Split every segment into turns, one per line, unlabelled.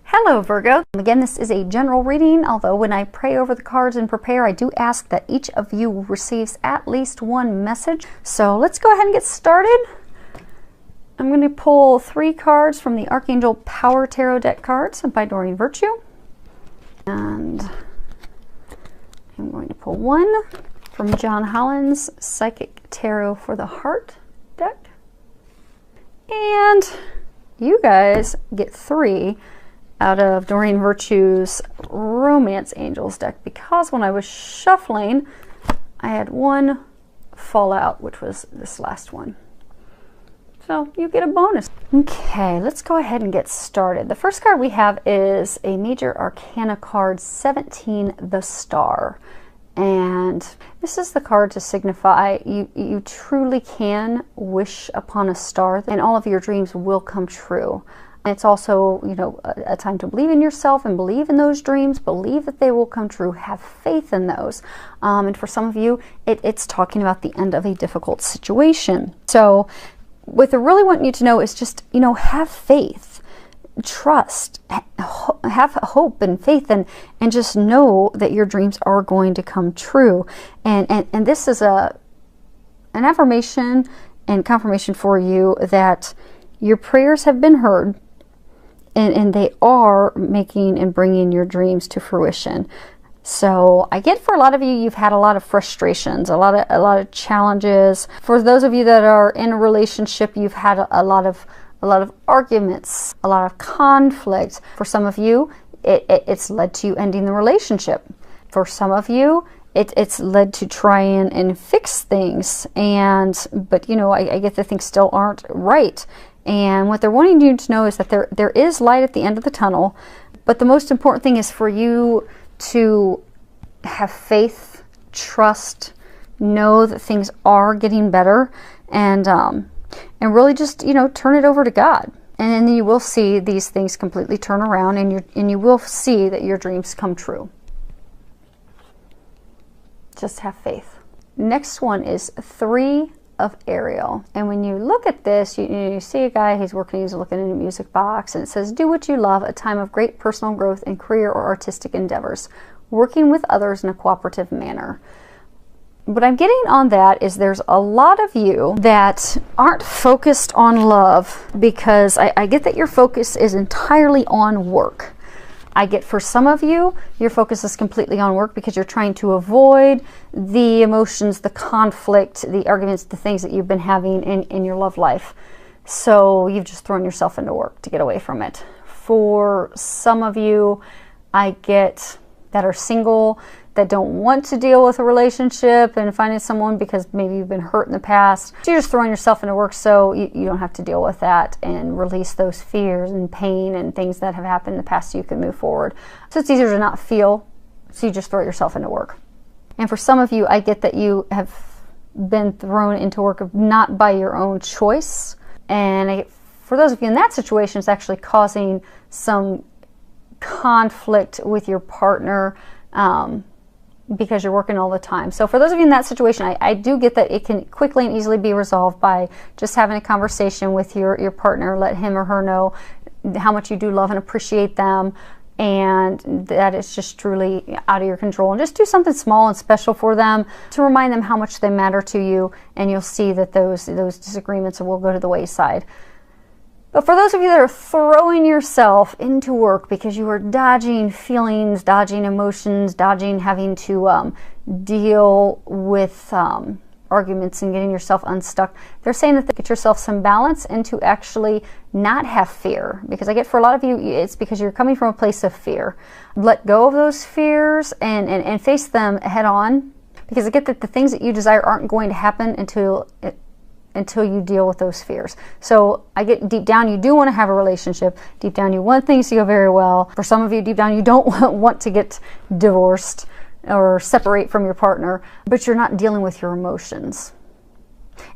Hello Virgo. Again, this is a general reading, although when I pray over the cards and prepare, I do ask that each of you receives at least one message. So let's go ahead and get started. I'm going to pull 3 cards from the Archangel Power Tarot deck cards by Doreen Virtue. And I'm going to pull 1 from John Holland's Psychic Tarot for the Heart deck. And you guys get 3 out of Doreen Virtue's Romance Angels deck, because when I was shuffling, I had 1 fall out, which was this last one. So you get a bonus. Okay, let's go ahead and get started. The first card we have is a Major Arcana card, 17, the Star. And this is the card to signify you truly can wish upon a star and all of your dreams will come true. It's also, you know, a time to believe in yourself and believe in those dreams, believe that they will come true, have faith in those. And for some of you, it's talking about the end of a difficult situation. So what I really want you to know is just, you know, have faith, trust, have hope and faith, and just know that your dreams are going to come true. And this is an affirmation and confirmation for you that your prayers have been heard. And they are making and bringing your dreams to fruition. So I get for a lot of you, you've had a lot of frustrations, a lot of challenges. For those of you that are in a relationship, you've had a lot of arguments, a lot of conflict. For some of you, it's led to you ending the relationship. For some of you, it's led to trying and fix things. But you know, I get that things still aren't right. And what they're wanting you to know is that there is light at the end of the tunnel, but the most important thing is for you to have faith, trust, know that things are getting better, and really just, you know, turn it over to God. And then you will see these things completely turn around, and you will see that your dreams come true. Just have faith. Next one is 3 of Ariel. And when you look at this, you see a guy, he's looking in a music box, and it says, do what you love, a time of great personal growth in career or artistic endeavors, working with others in a cooperative manner. What I'm getting on that is there's a lot of you that aren't focused on love, because I get that your focus is entirely on work. I get for some of you, your focus is completely on work because you're trying to avoid the emotions, the conflict, the arguments, the things that you've been having in your love life. So you've just thrown yourself into work to get away from it. For some of you, I get that are single, that don't want to deal with a relationship and finding someone because maybe you've been hurt in the past. So you're just throwing yourself into work so you don't have to deal with that and release those fears and pain and things that have happened in the past so you can move forward. So it's easier to not feel, so you just throw yourself into work. And for some of you, I get that you have been thrown into work not by your own choice. And for those of you in that situation, it's actually causing some conflict with your partner, because you're working all the time. So for those of you in that situation, I do get that it can quickly and easily be resolved by just having a conversation with your partner. Let him or her know how much you do love and appreciate them, and that it's just truly out of your control. And just do something small and special for them to remind them how much they matter to you, and you'll see that those disagreements will go to the wayside. But for those of you that are throwing yourself into work because you are dodging feelings, dodging emotions, dodging having to deal with arguments and getting yourself unstuck, they're saying that to get yourself some balance and to actually not have fear. Because I get for a lot of you, it's because you're coming from a place of fear. Let go of those fears and face them head on. Because I get that the things that you desire aren't going to happen until you deal with those fears. So I get deep down, you do want to have a relationship. Deep down, you want things to go very well. For some of you, deep down, you don't want to get divorced or separate from your partner, but you're not dealing with your emotions.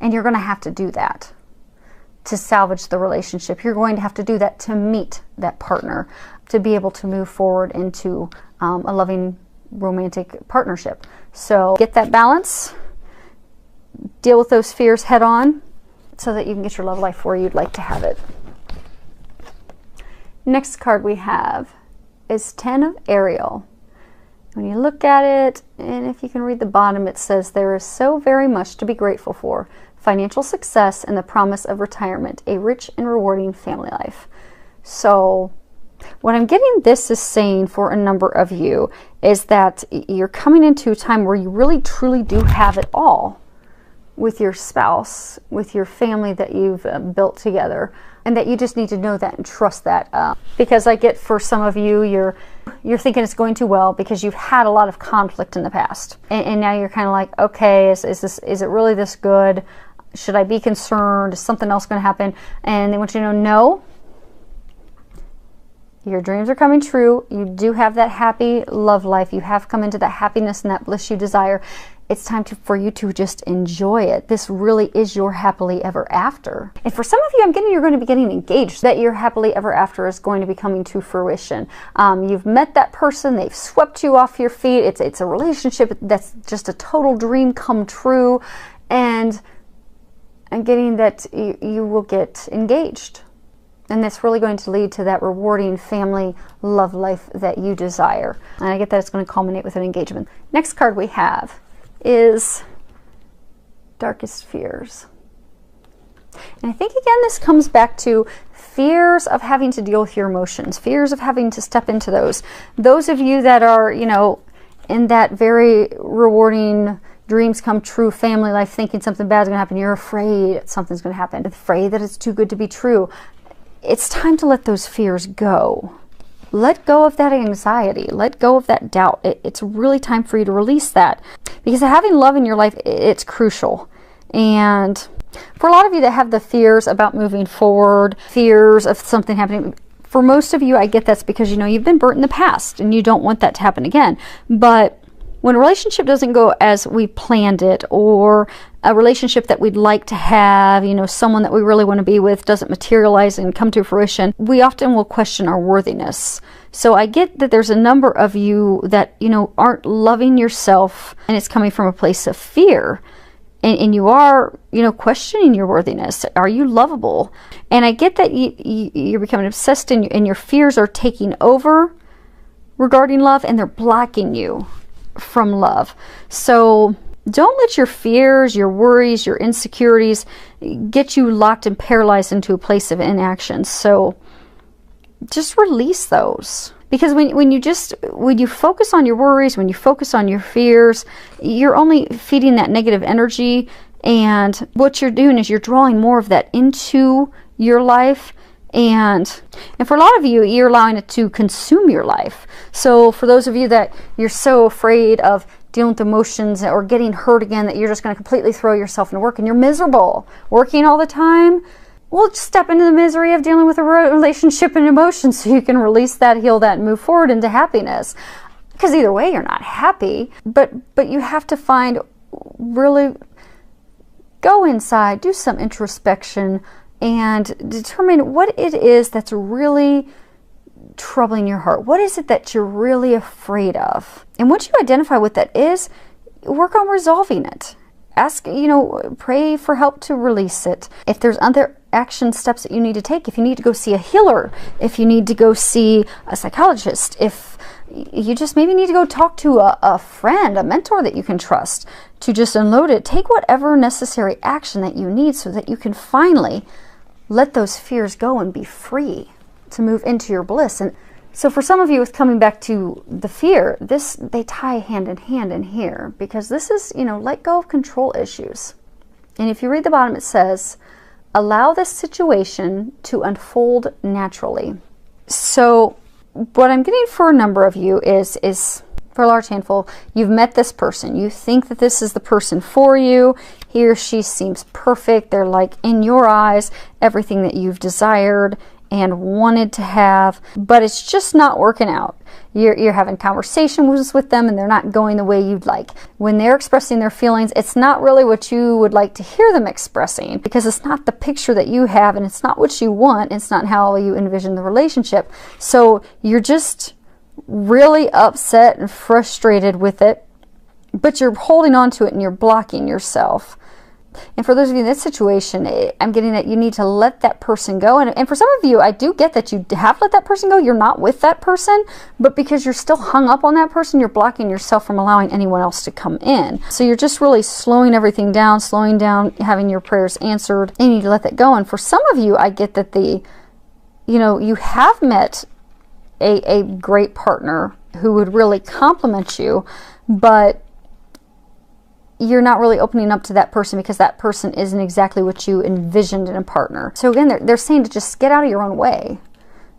And you're going to have to do that to salvage the relationship. You're going to have to do that to meet that partner, to be able to move forward into a loving romantic partnership. So get that balance. Deal with those fears head on so that you can get your love life where you'd like to have it. Next card we have is 10 of Ariel. When you look at it, and if you can read the bottom, it says, there is so very much to be grateful for. Financial success and the promise of retirement, a rich and rewarding family life. So what I'm getting this is saying for a number of you is that you're coming into a time where you really truly do have it all with your spouse, with your family that you've built together, and that you just need to know that and trust that. Because I get for some of you, you're thinking it's going too well because you've had a lot of conflict in the past, and now you're kind of like, okay, is it really this good? Should I be concerned? Is something else going to happen? And they want you to know, no. Your dreams are coming true. You do have that happy love life. You have come into that happiness and that bliss you desire. It's time for you to just enjoy it. This really is your happily ever after. And for some of you, I'm getting you're going to be getting engaged. That your happily ever after is going to be coming to fruition. You've met that person. They've swept you off your feet. It's a relationship that's just a total dream come true. And I'm getting that you will get engaged. And that's really going to lead to that rewarding family love life that you desire. And I get that it's going to culminate with an engagement. Next card we have is Darkest Fears. And I think, again, this comes back to fears of having to deal with your emotions, fears of having to step into those. Those of you that are, you know, in that very rewarding dreams come true family life, thinking something bad is going to happen, you're afraid something's going to happen, afraid that it's too good to be true. It's time to let those fears go. Let go of that anxiety. Let go of that doubt. It's really time for you to release that. Because having love in your life, it's crucial. And for a lot of you that have the fears about moving forward, fears of something happening, for most of you, I get that's because, you know, you've been burnt in the past and you don't want that to happen again. But when a relationship doesn't go as we planned it, or a relationship that we'd like to have, you know, someone that we really want to be with doesn't materialize and come to fruition, we often will question our worthiness. So I get that there's a number of you that, you know, aren't loving yourself, and it's coming from a place of fear. And you are, you know, questioning your worthiness. Are you lovable? And I get that you're becoming obsessed and your fears are taking over regarding love, and they're blocking you from love. So don't let your fears, your worries, your insecurities get you locked and paralyzed into a place of inaction. So just release those. Because when you focus on your worries, when you focus on your fears, you're only feeding that negative energy, and what you're doing is you're drawing more of that into your life. And for a lot of you, you're allowing it to consume your life. So for those of you that you're so afraid of dealing with emotions or getting hurt again that you're just going to completely throw yourself into work and you're miserable working all the time, well, just step into the misery of dealing with a relationship and emotions so you can release that, heal that, and move forward into happiness. Because either way, you're not happy, but you have to really go inside, do some introspection, and determine what it is that's really troubling your heart. What is it that you're really afraid of? And once you identify what that is, work on resolving it. Ask, pray for help to release it. If there's other action steps that you need to take, if you need to go see a healer, if you need to go see a psychologist, if you just maybe need to go talk to a friend, a mentor that you can trust to just unload it, take whatever necessary action that you need so that you can finally let those fears go and be free to move into your bliss. And so for some of you, with coming back to the fear, they tie hand in hand in here, because this is, let go of control issues. And if you read the bottom, it says, allow this situation to unfold naturally. So what I'm getting for a number of you is for a large handful, you've met this person. You think that this is the person for you. He or she seems perfect. They're like, in your eyes, everything that you've desired and wanted to have, but it's just not working out. You're having conversations with them and they're not going the way you'd like. When they're expressing their feelings, it's not really what you would like to hear them expressing, because it's not the picture that you have and it's not what you want. It's not how you envision the relationship. So you're just really upset and frustrated with it, but you're holding on to it and you're blocking yourself. And for those of you in this situation, I'm getting that you need to let that person go. And for some of you, I do get that you have let that person go. You're not with that person, but because you're still hung up on that person, you're blocking yourself from allowing anyone else to come in. So you're just really slowing everything down, slowing down, having your prayers answered, and you need to let that go. And for some of you, I get that you have met a great partner who would really complement you, but you're not really opening up to that person because that person isn't exactly what you envisioned in a partner. So again, they're saying to just get out of your own way.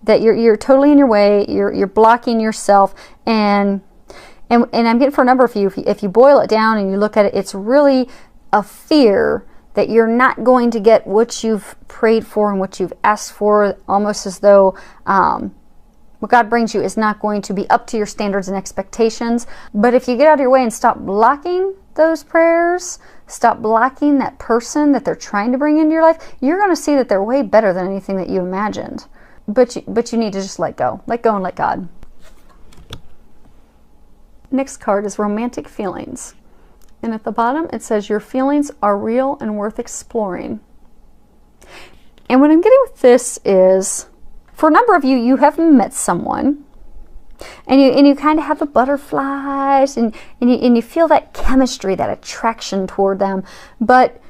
That you're totally in your way. You're blocking yourself. And I'm getting for a number of you, if you boil it down and you look at it, it's really a fear that you're not going to get what you've prayed for and what you've asked for, almost as though what God brings you is not going to be up to your standards and expectations. But if you get out of your way and stop blocking those prayers, stop blocking that person that they're trying to bring into your life, you're going to see that they're way better than anything that you imagined. But you need to just let go and let God. Next card is romantic feelings. And at the bottom, it says your feelings are real and worth exploring. And what I'm getting with this is, for a number of you, you have met someone, and you kind of have the butterflies, and you feel that chemistry, that attraction toward them, but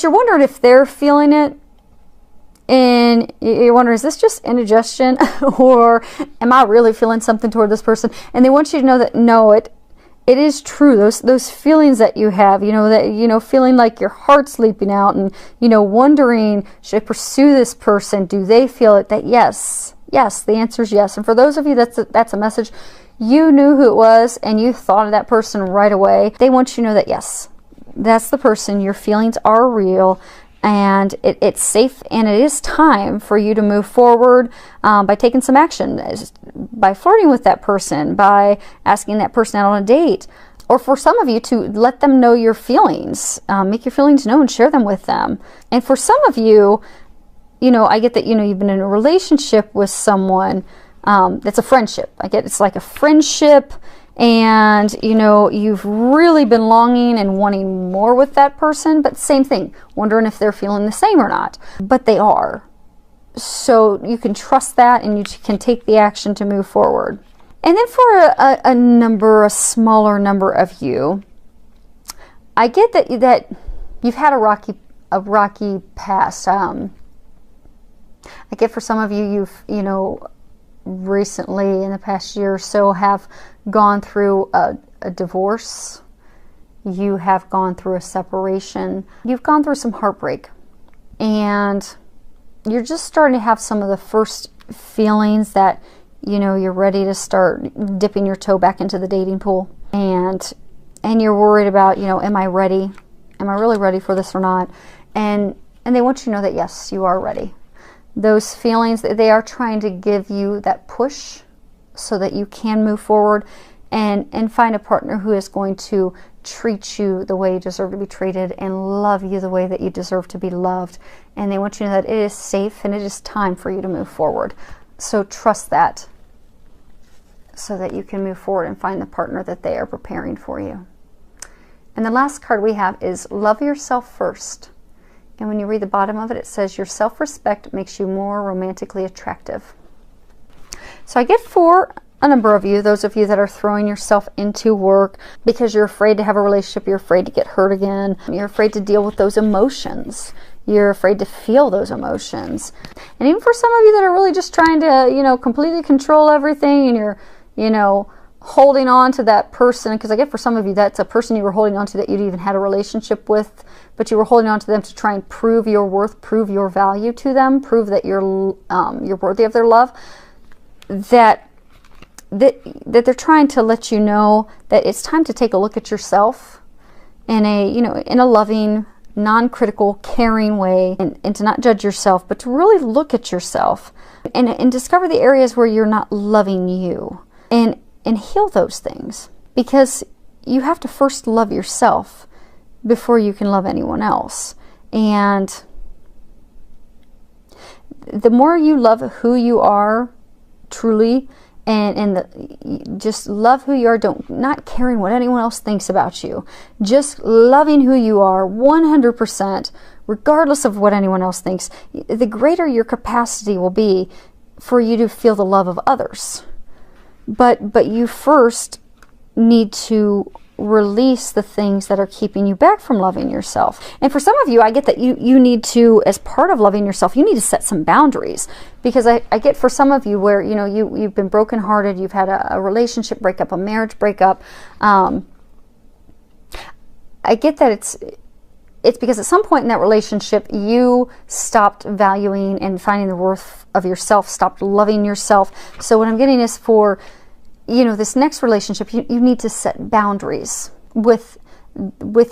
you're wondering if they're feeling it, and you're wondering, is this just indigestion, or am I really feeling something toward this person? And they want you to know that no, it is true. Those feelings that you have, feeling like your heart's leaping out, and wondering, should I pursue this person? Do they feel it? That yes, the answer is yes. And for those of you that's a message, you knew who it was and you thought of that person right away. They want you to know that yes, that's the person. Your feelings are real, and it's safe, and it is time for you to move forward by taking some action, by flirting with that person, by asking that person out on a date, or for some of you to let them know your feelings, make your feelings known, share them with them. And for some of you, I get that, you've been in a relationship with someone that's a friendship. I get it's like a friendship, and you've really been longing and wanting more with that person, but same thing, wondering if they're feeling the same or not. But they are. So you can trust that, and you can take the action to move forward. And then for a smaller number of you, I get that you've had a rocky past. I get for some of you, you've recently in the past year or so have gone through a divorce. You have gone through a separation. You've gone through some heartbreak, and you're just starting to have some of the first feelings that you're ready to start dipping your toe back into the dating pool, and you're worried about am I ready? Am I really ready for this or not? And they want you to know that yes, you are ready. Those feelings, they are trying to give you that push so that you can move forward and find a partner who is going to treat you the way you deserve to be treated and love you the way that you deserve to be loved. And they want you to know that it is safe and it is time for you to move forward. So trust that so that you can move forward and find the partner that they are preparing for you. And the last card we have is love yourself first. And when you read the bottom of it, it says your self-respect makes you more romantically attractive. So I get for a number of you, those of you that are throwing yourself into work because you're afraid to have a relationship, you're afraid to get hurt again, you're afraid to deal with those emotions, you're afraid to feel those emotions. And even for some of you that are really just trying to, completely control everything, and you're, holding on to that person, because I get for some of you that's a person you were holding on to that you'd even had a relationship with, but you were holding on to them to try and prove your worth, prove your value to them, prove that you're worthy of their love. That they're trying to let you know that it's time to take a look at yourself in a loving, non-critical, caring way, and to not judge yourself, but to really look at yourself and discover the areas where you're not loving you, and heal those things, because you have to first love yourself before you can love anyone else. And the more you love who you are truly just love who you are, not caring what anyone else thinks about you, just loving who you are 100%, regardless of what anyone else thinks, the greater your capacity will be for you to feel the love of others. But you first need to release the things that are keeping you back from loving yourself. And for some of you, I get that you need to, as part of loving yourself, you need to set some boundaries. Because I get for some of you where, you know, you've been brokenhearted, you've had a relationship breakup, a marriage breakup. I get that it's because at some point in that relationship, you stopped valuing and finding the worth of yourself, stopped loving yourself. So what I'm getting is for, you know, this next relationship, you need to set boundaries with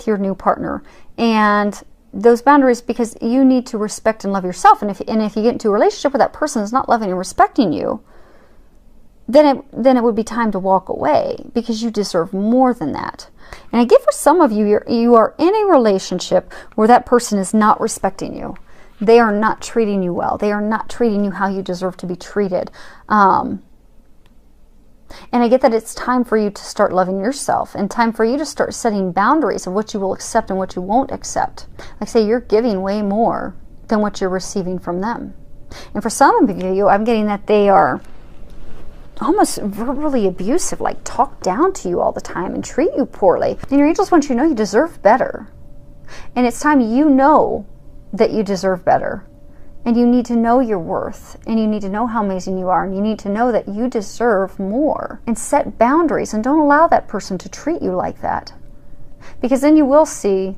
your new partner. And those boundaries, because you need to respect and love yourself. And if you get into a relationship where that person is not loving and respecting you, then it would be time to walk away, because you deserve more than that. And I get for some of you, you are in a relationship where that person is not respecting you. They are not treating you well. They are not treating you how you deserve to be treated. And I get that it's time for you to start loving yourself, and time for you to start setting boundaries of what you will accept and what you won't accept. Like, say, you're giving way more than what you're receiving from them. And for some of you, I'm getting that they are almost verbally abusive, like talk down to you all the time and treat you poorly. And your angels want you to know you deserve better. And it's time you know that you deserve better. And you need to know your worth, and you need to know how amazing you are, and you need to know that you deserve more. And set boundaries, and don't allow that person to treat you like that. Because then you will see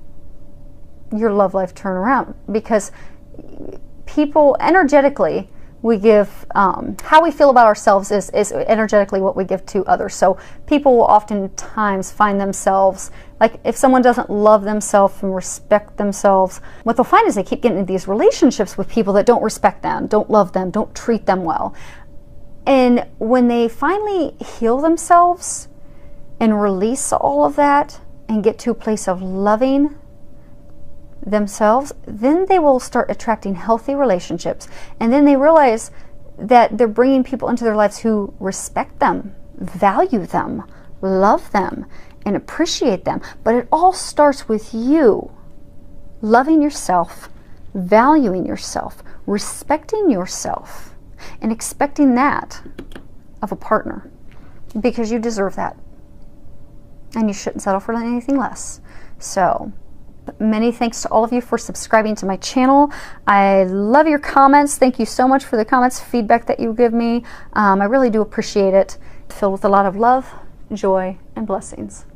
your love life turn around. Because people, energetically, we give, how we feel about ourselves is energetically what we give to others. So people will oftentimes find themselves, like if someone doesn't love themselves and respect themselves, what they'll find is they keep getting into these relationships with people that don't respect them, don't love them, don't treat them well. And when they finally heal themselves and release all of that and get to a place of loving themselves, then they will start attracting healthy relationships. And then they realize that they're bringing people into their lives who respect them, value them, love them, and appreciate them. But it all starts with you loving yourself, valuing yourself, respecting yourself, and expecting that of a partner, because you deserve that. And you shouldn't settle for anything less. So many thanks to all of you for subscribing to my channel. I love your comments. Thank you so much for the comments, feedback that you give me. I really do appreciate it. Filled with a lot of love, joy, and blessings.